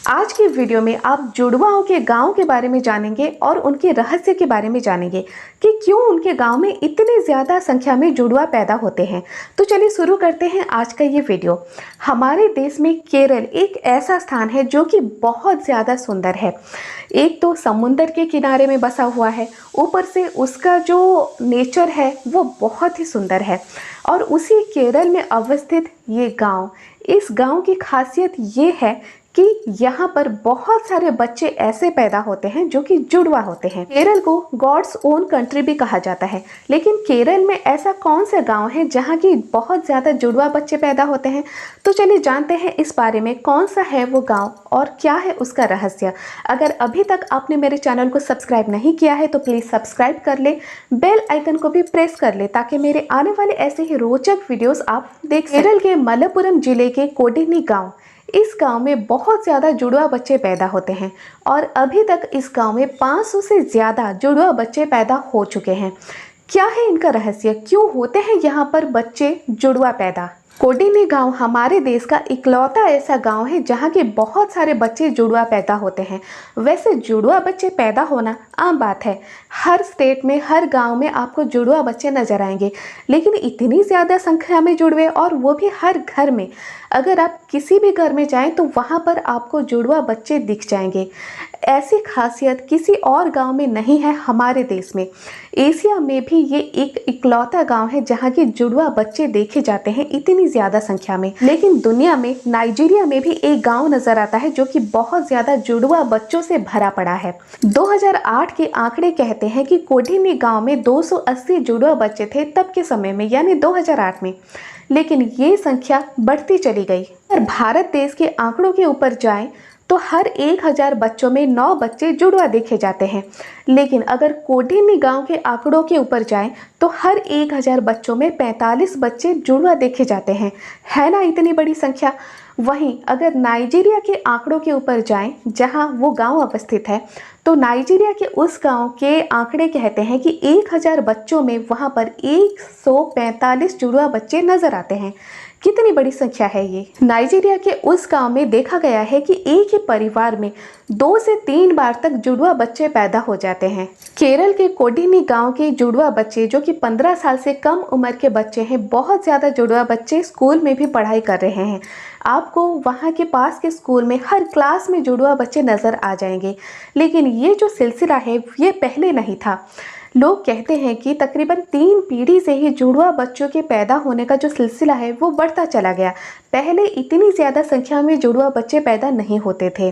आज की वीडियो में आप जुड़वाओं के गांव के बारे में जानेंगे और उनके रहस्य के बारे में जानेंगे कि क्यों उनके गांव में इतनी ज़्यादा संख्या में जुड़वा पैदा होते हैं। तो चलिए शुरू करते हैं आज का ये वीडियो। हमारे देश में केरल एक ऐसा स्थान है जो कि बहुत ज़्यादा सुंदर है। एक तो समुंदर के किनारे में बसा हुआ है, ऊपर से उसका जो नेचर है वो बहुत ही सुंदर है। और उसी केरल में अवस्थित ये गांव, इस गांव की खासियत ये है कि यहाँ पर बहुत सारे बच्चे ऐसे पैदा होते हैं जो कि जुड़वा होते हैं। केरल को गॉड्स ओन कंट्री भी कहा जाता है, लेकिन केरल में ऐसा कौन सा गांव है जहाँ की बहुत ज़्यादा जुड़वा बच्चे पैदा होते हैं। तो चलिए जानते हैं इस बारे में, कौन सा है वो गांव और क्या है उसका रहस्य। अगर अभी तक आपने मेरे चैनल को सब्सक्राइब नहीं किया है तो प्लीज़ सब्सक्राइब कर ले, बेल आइकन को भी प्रेस कर ले ताकि मेरे आने वाले ऐसे ही रोचक वीडियोस आप देख सकें। केरल के मलप्पुरम जिले के कोडिनी गाँव, इस गांव में बहुत ज़्यादा जुड़वा बच्चे पैदा होते हैं और अभी तक इस गांव में 500 से ज़्यादा जुड़वा बच्चे पैदा हो चुके हैं। क्या है इनका रहस्य, क्यों होते हैं यहाँ पर बच्चे जुड़वा पैदा। कोडिनी गांव हमारे देश का इकलौता ऐसा गांव है जहां के बहुत सारे बच्चे जुड़वा पैदा होते हैं। वैसे जुड़वा बच्चे पैदा होना आम बात है, हर स्टेट में हर गांव में आपको जुड़वा बच्चे नजर आएंगे, लेकिन इतनी ज़्यादा संख्या में जुड़वे और वो भी हर घर में। अगर आप किसी भी घर में जाएं तो वहां पर आपको जुड़वा बच्चे दिख जाएंगे। ऐसी खासियत किसी और गांव में नहीं है हमारे देश में। एशिया में भी ये एक इकलौता गांव है जहां के जुड़वा बच्चे देखे जाते हैं इतनी ज़्यादा संख्या में। लेकिन दुनिया में नाइजीरिया में भी एक गांव नज़र आता है जो कि बहुत ज़्यादा जुड़वा बच्चों से भरा पड़ा है। 2008 के आंकड़े कहते हैं कि कोडिनी गांव में 280 जुड़वा बच्चे थे तब के समय में, यानी 2008 में। लेकिन ये संख्या बढ़ती चली गई। अगर भारत देश के आंकड़ों के ऊपर जाएं तो हर 1000 बच्चों में 9 बच्चे जुड़वा देखे जाते हैं। लेकिन अगर कोडिनी गांव के आंकड़ों के ऊपर जाएं तो हर 1000 बच्चों में 45 बच्चे जुड़वा देखे जाते हैं। है ना इतनी बड़ी संख्या। वहीं अगर नाइजीरिया के आंकड़ों के ऊपर जाएं जहां वो गांव अवस्थित है, तो नाइजीरिया के उस गांव के आंकड़े कहते हैं कि 1000 बच्चों में वहां पर 145 जुड़वा बच्चे नजर आते हैं। कितनी बड़ी संख्या है ये। नाइजीरिया के उस गांव में देखा गया है कि एक ही परिवार में 2 से 3 बार तक जुड़वा बच्चे पैदा हो जाते हैं। केरल के कोडिनी गांव के जुड़वा बच्चे जो कि 15 साल से कम उम्र के बच्चे हैं, बहुत ज़्यादा जुड़वा बच्चे स्कूल में भी पढ़ाई कर रहे हैं। आपको वहाँ के पास के स्कूल में हर क्लास में जुड़वा बच्चे नज़र आ जाएंगे। लेकिन ये जो सिलसिला है ये पहले नहीं था। लोग कहते हैं कि तकरीबन 3 पीढ़ी से ही जुड़वा बच्चों के पैदा होने का जो सिलसिला है वो बढ़ता चला गया। पहले इतनी ज़्यादा संख्या में जुड़वा बच्चे पैदा नहीं होते थे।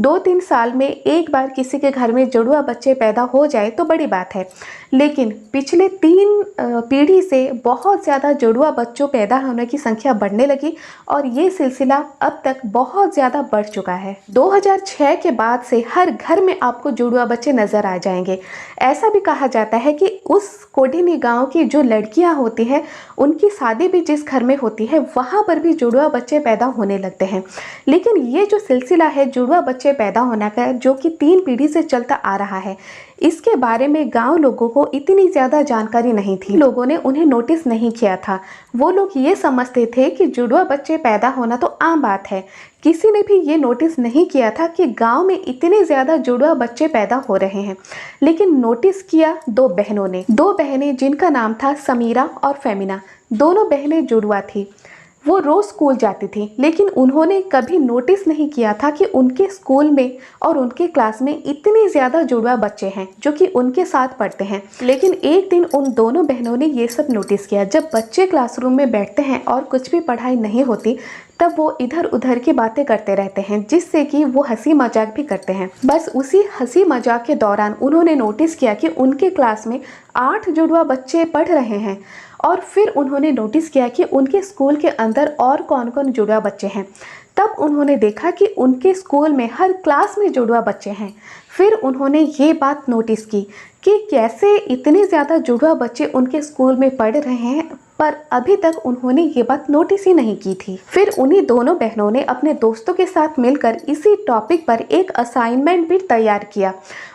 2-3 साल में एक बार किसी के घर में जुड़वा बच्चे पैदा हो जाए तो बड़ी बात है, लेकिन पिछले 3 पीढ़ी से बहुत ज़्यादा जुड़वा बच्चों पैदा होने की संख्या बढ़ने लगी और ये सिलसिला अब तक बहुत ज़्यादा बढ़ चुका है। 2006 के बाद से हर घर में आपको जुड़वा बच्चे नज़र आ जाएंगे। ऐसा भी कहा जाता है कि उस कोडिनी गांव की जो लड़कियां होती हैं उनकी शादी भी जिस घर में होती है वहां पर भी जुड़वा बच्चे पैदा होने लगते हैं। लेकिन ये जो सिलसिला है जुड़वा बच्चे पैदा होने का, जो कि 3 पीढ़ी से चलता आ रहा है, इसके बारे में गांव लोगों को इतनी ज़्यादा जानकारी नहीं थी। लोगों ने उन्हें नोटिस नहीं किया था। वो लोग ये समझते थे कि जुड़वा बच्चे पैदा होना तो आम बात है। किसी ने भी ये नोटिस नहीं किया था कि गांव में इतने ज़्यादा जुड़वा बच्चे पैदा हो रहे हैं। लेकिन नोटिस किया 2 बहनों ने। 2 बहनें जिनका नाम था समीरा और फेमिना। दोनों बहनें जुड़वा थी। वो रोज़ स्कूल जाती थी, लेकिन उन्होंने कभी नोटिस नहीं किया था कि उनके स्कूल में और उनके क्लास में इतने ज़्यादा जुड़वा बच्चे हैं जो कि उनके साथ पढ़ते हैं। लेकिन एक दिन उन दोनों बहनों ने ये सब नोटिस किया। जब बच्चे क्लासरूम में बैठते हैं और कुछ भी पढ़ाई नहीं होती, तब वो इधर उधर की बातें करते रहते हैं, जिससे कि वो हंसी मजाक भी करते हैं। बस उसी हंसी मजाक के दौरान उन्होंने नोटिस किया कि उनके क्लास में 8 जुड़वा बच्चे पढ़ रहे हैं। और फिर उन्होंने नोटिस किया कि उनके स्कूल के अंदर और कौन कौन जुड़वा बच्चे हैं। तब उन्होंने देखा कि उनके स्कूल में हर क्लास में जुड़वा बच्चे हैं। फिर उन्होंने ये बात नोटिस की कि कैसे इतने ज़्यादा जुड़वा बच्चे उनके स्कूल में पढ़ रहे हैं, पर अभी तक उन्होंने ये बात नोटिस ही नहीं की थी। फिर उन्हीं दोनों बहनों ने अपने दोस्तों के साथ मिलकर इसी टॉपिक पर एक असाइनमेंट भी तैयार किया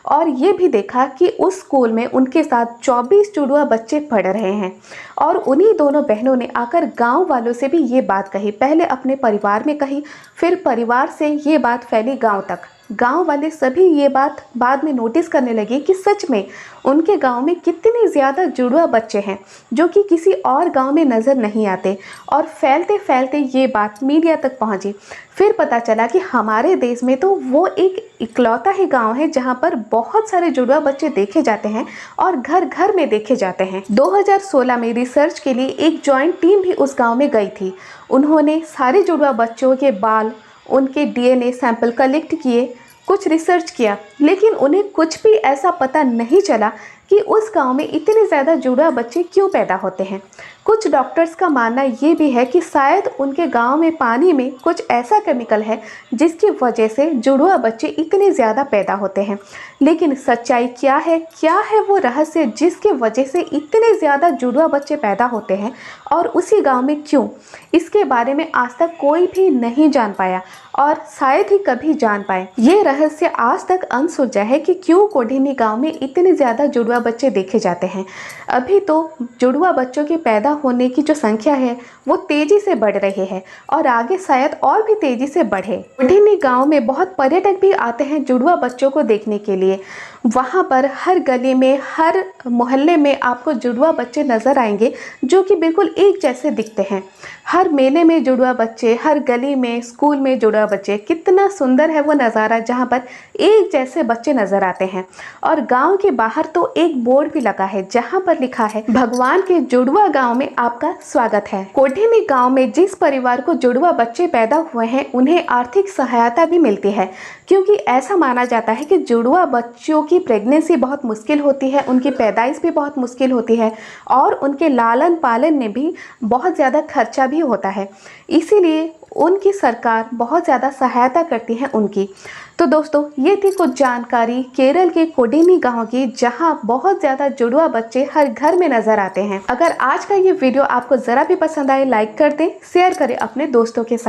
और ये भी देखा कि उस स्कूल में उनके साथ 24 जुड़वा बच्चे पढ़ रहे हैं। और उन्हीं दोनों बहनों ने आकर गांव वालों से भी ये बात कही। पहले अपने परिवार में कही, फिर परिवार से ये बात फैली गांव तक। गांव वाले सभी ये बात बाद में नोटिस करने लगे कि सच में उनके गांव में कितने ज़्यादा जुड़वा बच्चे हैं जो कि किसी और गांव में नज़र नहीं आते। और फैलते फैलते ये बात मीडिया तक पहुंची। फिर पता चला कि हमारे देश में तो वो एक इकलौता ही गांव है जहां पर बहुत सारे जुड़वा बच्चे देखे जाते हैं और घर घर में देखे जाते हैं। 2016 में रिसर्च के लिए एक जॉइंट टीम भी उस गाँव में गई थी। उन्होंने सारे जुड़वा बच्चों के बाल, उनके DNA सैंपल कलेक्ट किए, कुछ रिसर्च किया, लेकिन उन्हें कुछ भी ऐसा पता नहीं चला कि उस गांव में इतने ज़्यादा जुड़वा बच्चे क्यों पैदा होते हैं। कुछ डॉक्टर्स का मानना ये भी है कि शायद उनके गांव में पानी में कुछ ऐसा केमिकल है जिसकी वजह से जुड़वा बच्चे इतने ज़्यादा पैदा होते हैं। लेकिन सच्चाई क्या है वो रहस्य जिसके वजह से इतने ज़्यादा जुड़वा बच्चे पैदा होते हैं और उसी गांव में क्यों, इसके बारे में आज तक कोई भी नहीं जान पाया और शायद ही कभी जान पाए। ये रहस्य आज तक अनसुलझा है कि क्यों कोढ़ीनी गांव में इतने ज़्यादा जुड़वा बच्चे देखे जाते हैं। अभी तो जुड़वा बच्चों के पैदा होने की जो संख्या है वो तेज़ी से बढ़ रही है और आगे शायद और भी तेज़ी से बढ़े। कोढ़ीनी गांव में बहुत पर्यटक भी आते हैं जुड़वा बच्चों को देखने के लिए। वहाँ पर हर गली में, हर मोहल्ले में आपको जुड़वा बच्चे नज़र आएंगे जो कि बिल्कुल एक जैसे दिखते हैं। हर मेले में जुड़वा बच्चे, हर गली में, स्कूल में जुड़वा बच्चे। कितना सुंदर है वो नज़ारा जहाँ पर एक जैसे बच्चे नज़र आते हैं। और गांव के बाहर तो एक बोर्ड भी लगा है जहाँ पर लिखा है, भगवान के जुड़वा गांव में आपका स्वागत है। कोढ़ीनी गांव में जिस परिवार को जुड़वा बच्चे पैदा हुए हैं उन्हें आर्थिक सहायता भी मिलती है, क्योंकि ऐसा माना जाता है कि जुड़वा बच्चों की प्रेगनेंसी बहुत मुश्किल होती है, उनकी पैदाइश भी बहुत मुश्किल होती है और उनके लालन पालन में भी बहुत ज़्यादा खर्चा भी होता है। इसीलिए उनकी सरकार बहुत ज़्यादा सहायता करती है उनकी। तो दोस्तों, ये थी कुछ जानकारी केरल के कोढ़ीनी गांव की, जहां बहुत ज़्यादा जुड़वा बच्चे हर घर में नज़र आते हैं। अगर आज का ये वीडियो आपको ज़रा भी पसंद आए, लाइक कर दें, शेयर करें अपने दोस्तों के साथ।